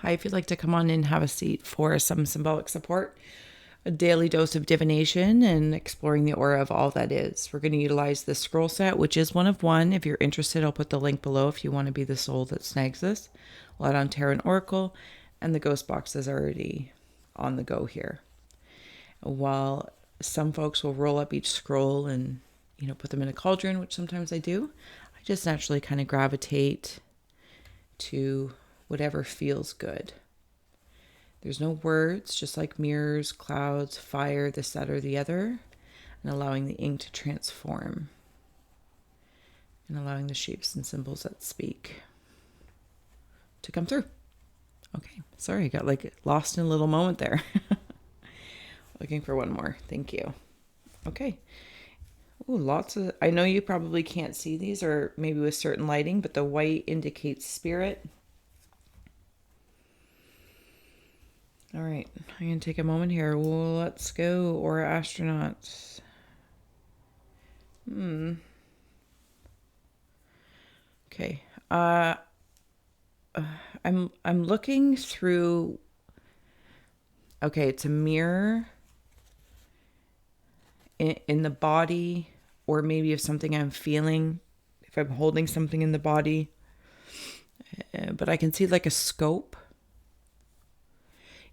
Hi, if you'd like to come on in, have a seat for some symbolic support, a daily dose of divination, and exploring the aura of all that is. We're going to utilize the scroll set, which is one of one. If you're interested, I'll put the link below if you want to be the soul that snags this. We'll add on Tarot and Oracle, and the ghost box is already on the go here. While some folks will roll up each scroll and, put them in a cauldron, which sometimes I do, I just naturally kind of gravitate to whatever feels good. There's no words, just like mirrors, clouds, fire, this, that, or the other, and allowing the ink to transform and allowing the shapes and symbols that speak to come through. Okay, sorry, I got lost in a little moment there. Looking for one more. Thank you. Okay. Ooh, lots of, I know you probably can't see these or maybe with certain lighting, but the white indicates spirit. All right, I'm going to take a moment here. Let's go, Aura Astronauts. Okay. I'm looking through. Okay, it's a mirror in the body, or maybe of something I'm feeling, if I'm holding something in the body. But I can see like a scope.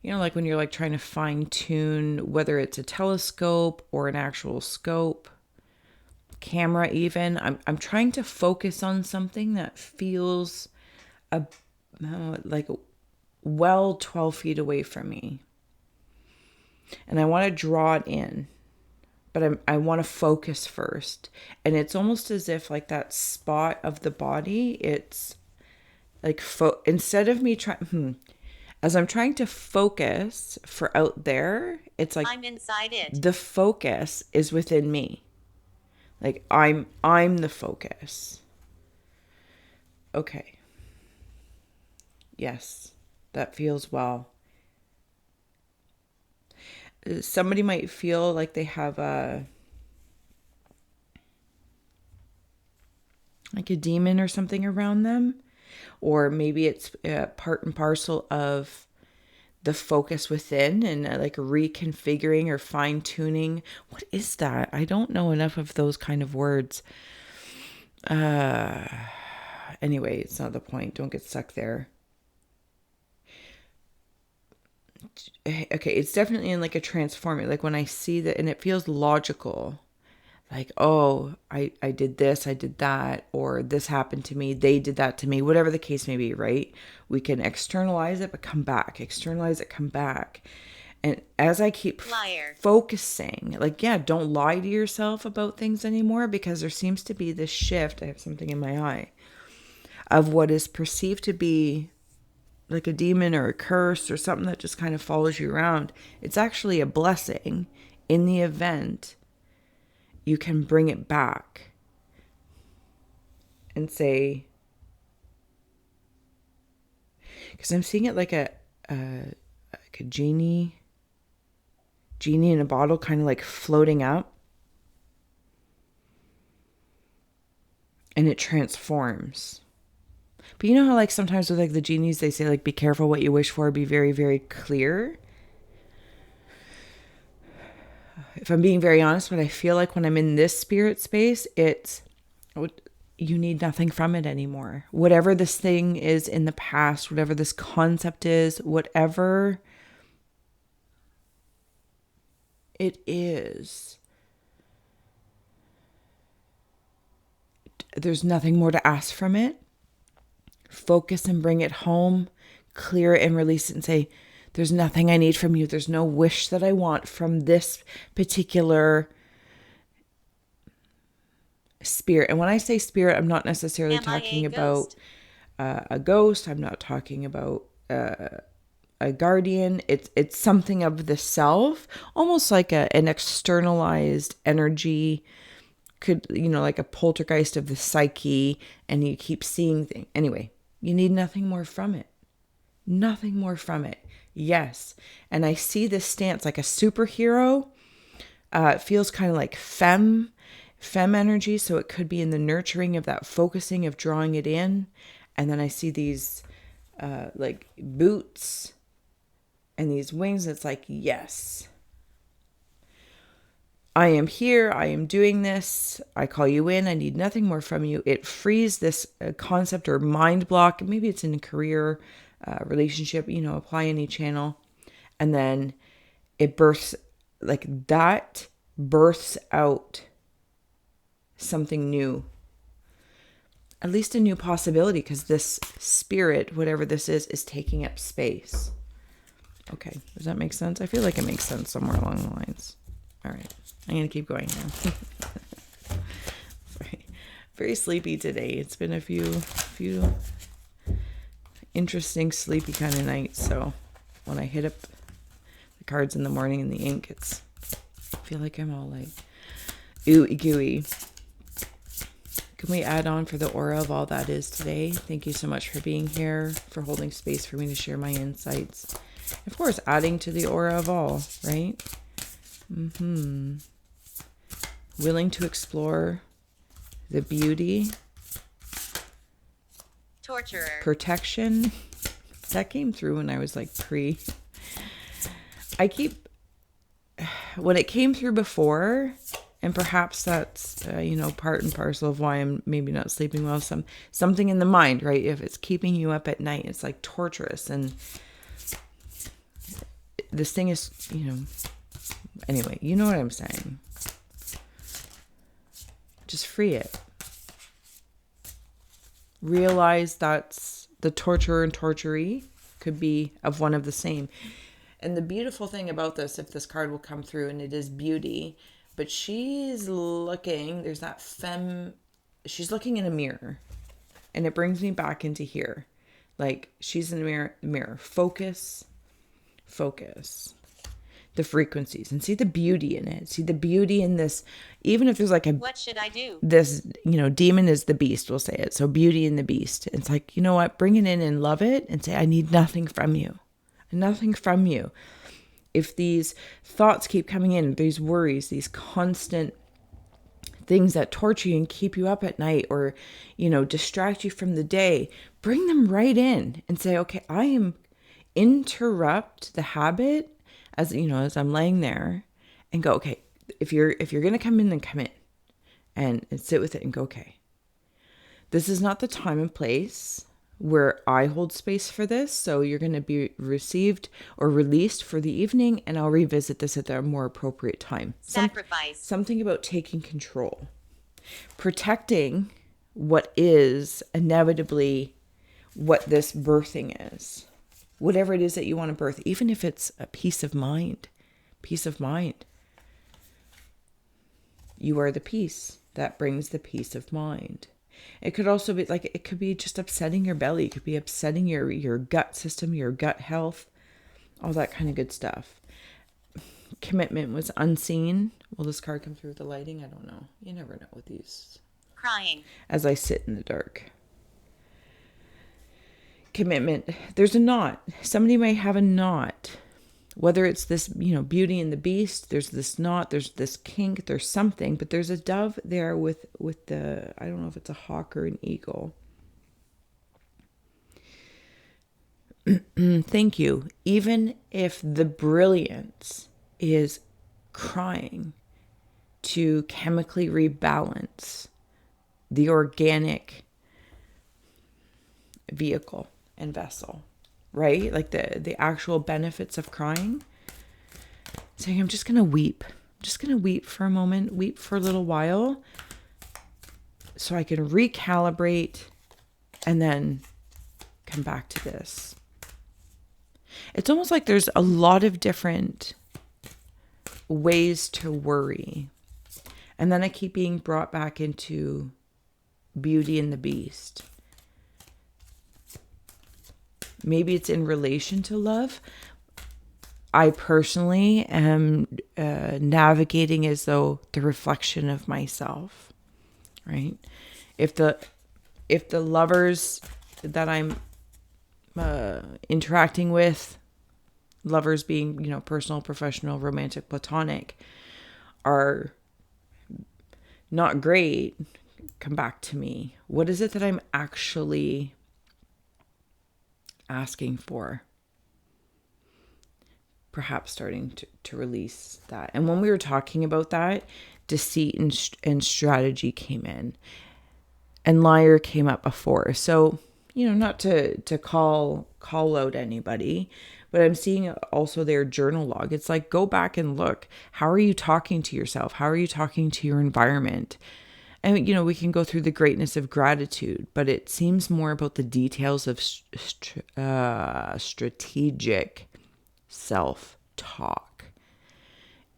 Like when you're trying to fine tune, whether it's a telescope or an actual scope, camera even. I'm trying to focus on something that feels like well 12 feet away from me. And I want to draw it in, but I want to focus first. And it's almost as if that spot of the body, it's instead of me trying, as I'm trying to focus for out there, it's like I'm inside it. the focus is within me. I'm the focus. Okay. Yes, that feels well. Somebody might feel like they have a demon or something around them, or maybe it's part and parcel of the focus within and reconfiguring or fine tuning. What is that? I don't know enough of those kind of words. Anyway, it's not the point. Don't get stuck there. Okay, it's definitely in a transforming, when I see that and it feels logical. Oh, I did this, I did that, or this happened to me, they did that to me, whatever the case may be, right? We can externalize it, but come back, externalize it, come back. And as I keep focusing, don't lie to yourself about things anymore, because there seems to be this shift. I have something in my eye of what is perceived to be like a demon or a curse or something that just kind of follows you around. It's actually a blessing in the event you can bring it back and say, because I'm seeing it like a genie in a bottle, kind of floating up, and it transforms. But you know how sometimes with the genies they say be careful what you wish for, be very, very clear. If I'm being very honest, what I feel like when I'm in this spirit space, it's you need nothing from it anymore. Whatever this thing is in the past, whatever this concept is, whatever it is, there's nothing more to ask from it. Focus and bring it home, clear it and release it and say, there's nothing I need from you. There's no wish that I want from this particular spirit. And when I say spirit, I'm not necessarily talking about a ghost. I'm not talking about a guardian. It's something of the self, almost like an externalized energy. Could, like a poltergeist of the psyche, and you keep seeing things. Anyway, you need nothing more from it. Nothing more from it. Yes. And I see this stance like a superhero. It feels kind of like femme energy. So it could be in the nurturing of that focusing of drawing it in. And then I see these like boots and these wings. It's like, yes, I am here. I am doing this. I call you in. I need nothing more from you. It frees this concept or mind block. Maybe it's in a career, relationship, apply any channel. And then it births, like that births out something new. At least a new possibility, because this spirit, whatever this is taking up space. Okay, does that make sense? I feel like it makes sense somewhere along the lines. All right, I'm going to keep going now. Sorry. Very sleepy today. It's been a few interesting, sleepy kind of nights. So when I hit up the cards in the morning in the ink, I feel like I'm all like ooey gooey. Can we add on for the aura of all that is today? Thank you so much for being here, for holding space for me to share my insights. Of course, adding to the aura of all, right? Willing to explore the beauty, torturer, protection. That came through when I was like when it came through before, and perhaps that's, part and parcel of why I'm maybe not sleeping well. Something in the mind, right? If it's keeping you up at night, it's like torturous. And this thing is, anyway, you know what I'm saying. Just free it. Realize that's the torturer and torturee could be of one of the same. And the beautiful thing about this, if this card will come through, and it is beauty, but she's looking, there's that she's looking in a mirror, and it brings me back into here. Like, she's in the mirror. Focus the frequencies and see the beauty in it. See the beauty in this, even if there's like what should I do? This, demon is the beast, we'll say it. So beauty in the beast. It's like, you know what? Bring it in and love it and say, I need nothing from you. Nothing from you. If these thoughts keep coming in, these worries, these constant things that torture you and keep you up at night, or, distract you from the day, bring them right in and say, okay, I am interrupt the habit as I'm laying there, and go, okay, if you're going to come in, then come in and sit with it and go, okay, this is not the time and place where I hold space for this. So you're going to be received or released for the evening, and I'll revisit this at a more appropriate time. Sacrifice. Something about taking control, protecting what is inevitably what this birthing is. Whatever it is that you want to birth, even if it's a peace of mind. You are the peace that brings the peace of mind. It could also be like, it could be just upsetting your belly. It could be upsetting your gut system, your gut health, all that kind of good stuff. Commitment was unseen. Will this card come through with the lighting? I don't know. You never know with these. Crying. As I sit in the dark. Commitment. There's a knot. Somebody may have a knot. Whether it's this, Beauty and the Beast, there's this knot, there's this kink, there's something, but there's a dove there with the, I don't know if it's a hawk or an eagle. Thank you. Even if the brilliance is crying to chemically rebalance the organic vehicle and vessel, right? Like the actual benefits of crying. Saying, I'm just going to weep. I'm just going to weep for a moment, weep for a little while, so I can recalibrate and then come back to this. It's almost like there's a lot of different ways to worry. And then I keep being brought back into Beauty and the Beast. Maybe it's in relation to love. I personally am navigating as though the reflection of myself, right? If the lovers that I'm interacting with, lovers being, personal, professional, romantic, platonic, are not great, come back to me. What is it that I'm actually asking for. Perhaps starting to release that. And when we were talking about that, deceit and strategy came in, and liar came up before. So, not to call out anybody, but I'm seeing also their journal log. It's like, go back and look. How are you talking to yourself? How are you talking to your environment? And, we can go through the greatness of gratitude, but it seems more about the details of strategic self-talk.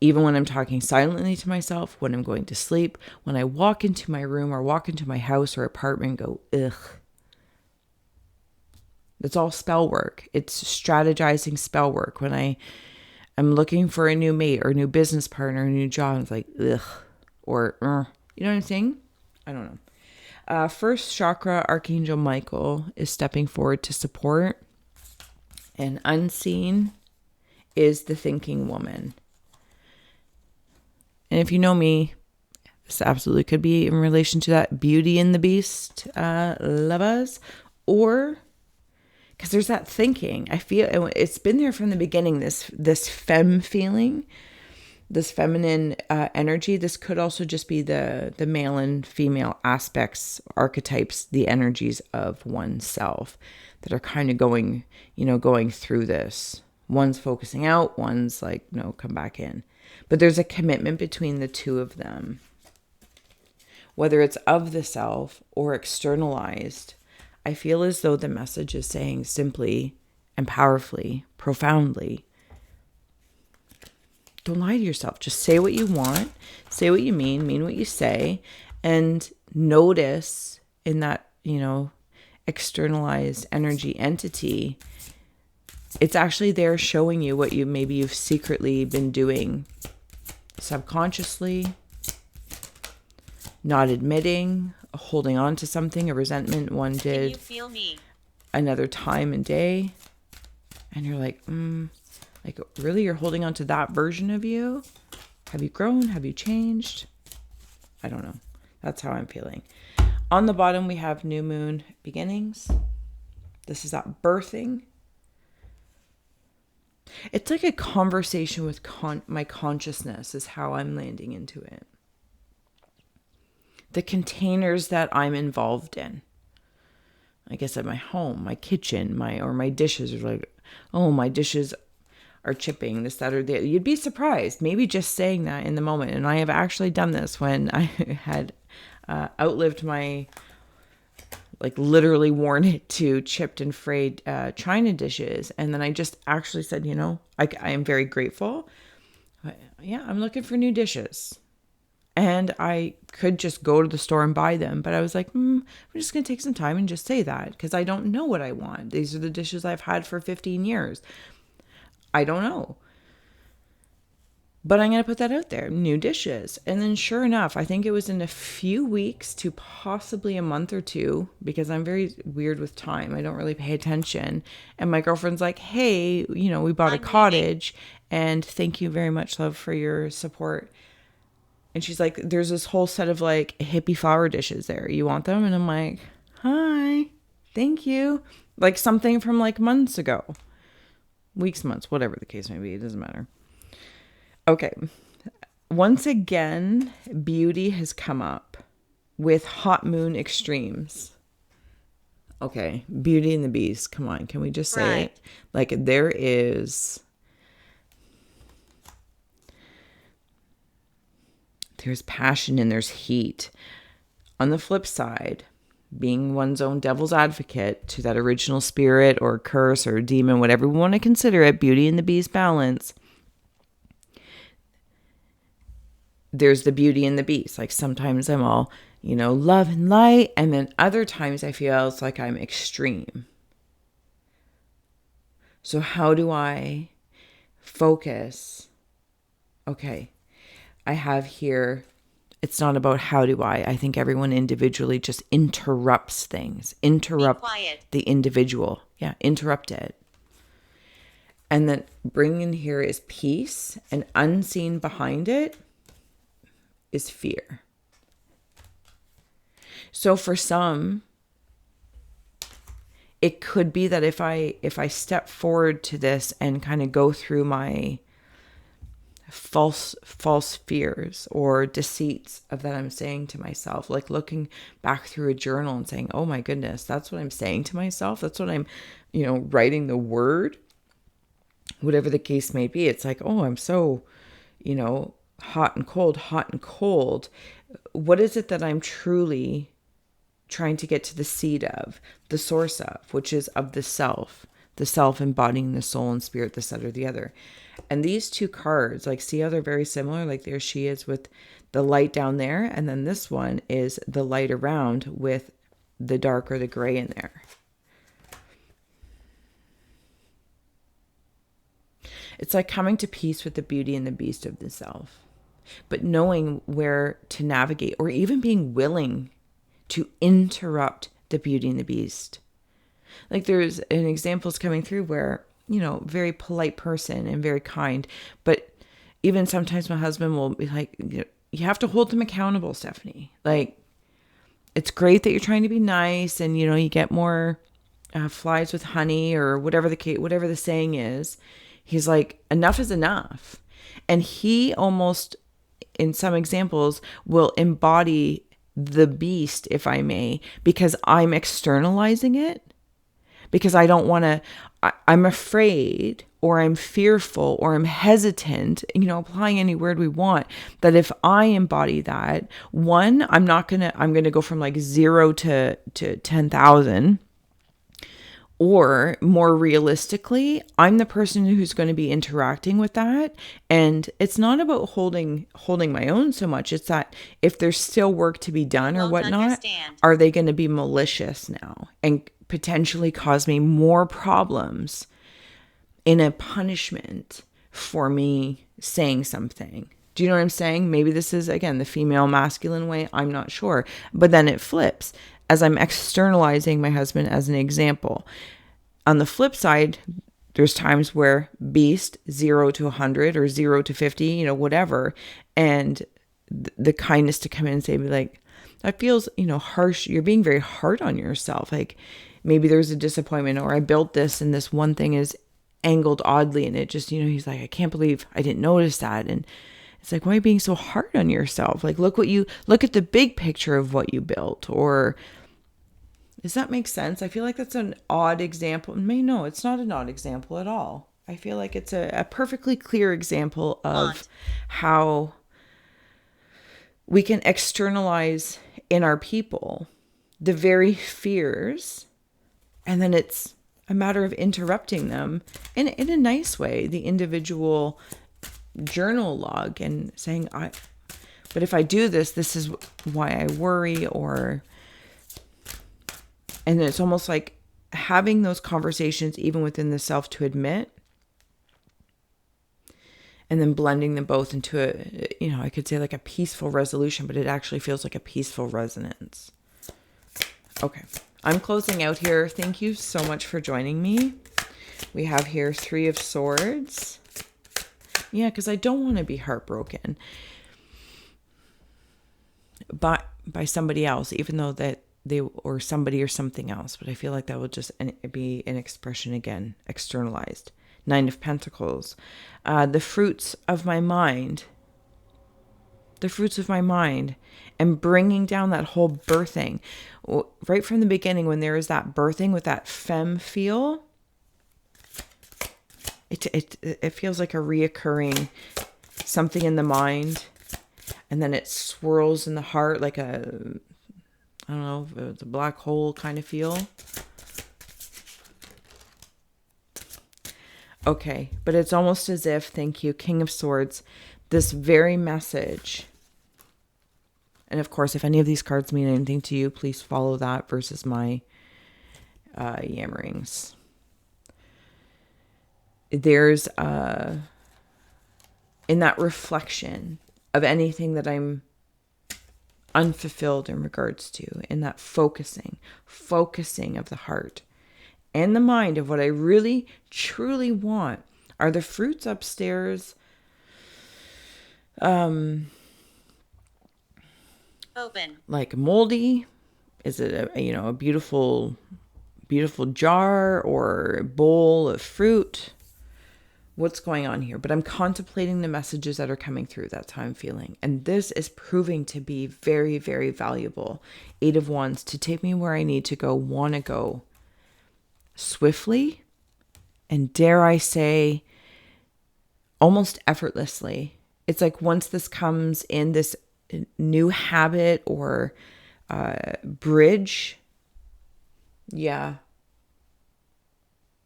Even when I'm talking silently to myself, when I'm going to sleep, when I walk into my room or walk into my house or apartment, go, ugh. That's all spell work. It's strategizing spell work. When I'm looking for a new mate or a new business partner, a new job, it's like, ugh. Or, you know what I'm saying? I don't know. First chakra, Archangel Michael is stepping forward to support. And unseen is the thinking woman. And if you know me, this absolutely could be in relation to that Beauty and the Beast lovers, or because there's that thinking. I feel it's been there from the beginning, this femme feeling, this feminine energy. This could also just be the male and female aspects, archetypes, the energies of oneself that are kind of going through this. One's focusing out, one's like, no, come back in. But there's a commitment between the two of them. Whether it's of the self or externalized, I feel as though the message is saying simply and powerfully, profoundly, don't lie to yourself. Just say what you want, say what you mean what you say, and notice in that, externalized energy entity, it's actually there showing you what you've secretly been doing subconsciously, not admitting, holding on to something, a resentment one did. Can you feel me? Another time and day. And you're like, like, really? You're holding on to that version of you? Have you grown? Have you changed? I don't know. That's how I'm feeling. On the bottom, we have new moon beginnings. This is that birthing. It's like a conversation with my consciousness is how I'm landing into it. The containers that I'm involved in. I guess at my home, my kitchen, my dishes are like, oh, my dishes are chipping, this, that, or the other. You'd be surprised, maybe just saying that in the moment. And I have actually done this when I had outlived my, like, literally worn it to chipped and frayed china dishes. And then I just actually said, I am very grateful. Yeah, I'm looking for new dishes. And I could just go to the store and buy them. But I was like, I'm just going to take some time and just say that because I don't know what I want. These are the dishes I've had for 15 years. I don't know. But I'm going to put that out there. New dishes. And then sure enough, I think it was in a few weeks to possibly a month or two, because I'm very weird with time. I don't really pay attention. And my girlfriend's like, hey, we bought a cottage. And thank you very much, love, for your support. And she's like, there's this whole set of like hippie flower dishes there. You want them? And I'm like, hi, thank you. Like something from like months ago. Weeks, months, whatever the case may be. It doesn't matter. Okay. Once again, beauty has come up with hot moon extremes. Okay. Beauty and the Beast. Come on. Can we just say it? Like there's passion and there's heat. On the flip side, being one's own devil's advocate to that original spirit or curse or demon, whatever we want to consider it, Beauty and the Beast balance. There's the Beauty and the Beast. Like sometimes I'm all, love and light. And then other times I feel it's like I'm extreme. So how do I focus? Okay. I have here, it's not about how do I think everyone individually just interrupts things. Interrupt the individual. Yeah, interrupt it. And then bring in here is peace, and unseen behind it is fear. So for some, it could be that if I step forward to this and kind of go through my false fears or deceits of that I'm saying to myself, like looking back through a journal and saying, oh my goodness, that's what I'm saying to myself, that's what I'm, writing the word, whatever the case may be. It's like, oh, I'm so, hot and cold, hot and cold. What is it that I'm truly trying to get to the seed of, the source of, which is of the self embodying the soul and spirit, this, that, or the other. And these two cards, like, see how they're very similar? Like, there she is with the light down there, and then this one is the light around with the dark or the gray in there. It's like coming to peace with the beauty and the beast of the self, but knowing where to navigate, or even being willing to interrupt the beauty and the beast. Like, there's an examples coming through where, very polite person and very kind, but even sometimes my husband will be like, you have to hold them accountable, Stephanie. Like, it's great that you're trying to be nice and, you get more flies with honey, or whatever the saying is. He's like, enough is enough. And he almost, in some examples, will embody the beast, if I may, because I'm externalizing it, because I don't want to, I'm afraid, or I'm fearful, or I'm hesitant, applying any word we want, that if I embody that, one, I'm going to go from like 0 to 10,000. Or more realistically, I'm the person who's going to be interacting with that. And it's not about holding my own so much. It's that if there's still work to be done or whatnot, are they going to be malicious now and potentially cause me more problems in a punishment for me saying something? Do you know what I'm saying? Maybe this is, again, the female masculine way. I'm not sure. But then it flips as I'm externalizing my husband as an example. On the flip side, there's times where beast 0 to 100 or 0 to 50, whatever. And the kindness to come in and say, like, that feels, harsh. You're being very hard on yourself. Like, maybe there's a disappointment, or I built this and this one thing is angled oddly. And it just, he's like, I can't believe I didn't notice that. And it's like, why are you being so hard on yourself? Like, look at the big picture of what you built. Or, does that make sense? I feel like that's an odd example. No, it's not an odd example at all. I feel like it's a perfectly clear example of how we can externalize in our people the very fears, and then it's a matter of interrupting them in a nice way, the individual journal log, and saying, but if I do this, this is why I worry, and it's almost like having those conversations even within the self to admit, and then blending them both into I could say like a peaceful resolution, but it actually feels like a peaceful resonance. Okay, I'm closing out here. Thank you so much for joining me. We have here 3 of Swords. Yeah, because I don't want to be heartbroken by somebody else, even though that they or somebody or something else. But I feel like that will just be an expression again, externalized. 9 of Pentacles. The fruits of my mind. The fruits of my mind. And bringing down that whole birthing. Right from the beginning, when there is that birthing with that femme feel, it feels like a reoccurring something in the mind. And then it swirls in the heart like a, I don't know, it's a black hole kind of feel. Okay, but it's almost as if, thank you, King of Swords, this very message. And of course, if any of these cards mean anything to you, please follow that versus my yammerings. There's in that reflection of anything that I'm unfulfilled in regards to, in that focusing of the heart and the mind of what I really truly want. Are the fruits upstairs open, like moldy? Is it a beautiful beautiful jar or bowl of fruit. What's going on here? But I'm contemplating the messages that are coming through. That's how I'm feeling. And this is proving to be very, very valuable. 8 of Wands to take me where I need to go, want to go swiftly, and dare I say, almost effortlessly. It's like once this comes in, this new habit or bridge, yeah.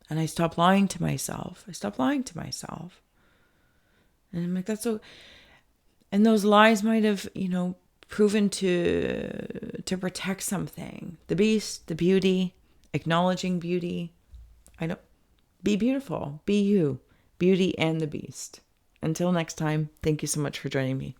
And I stop lying to myself. And I'm like, that's so. And those lies might have, proven to protect something. The beast, the beauty, acknowledging beauty. Be beautiful. Be you. Beauty and the beast. Until next time, thank you so much for joining me.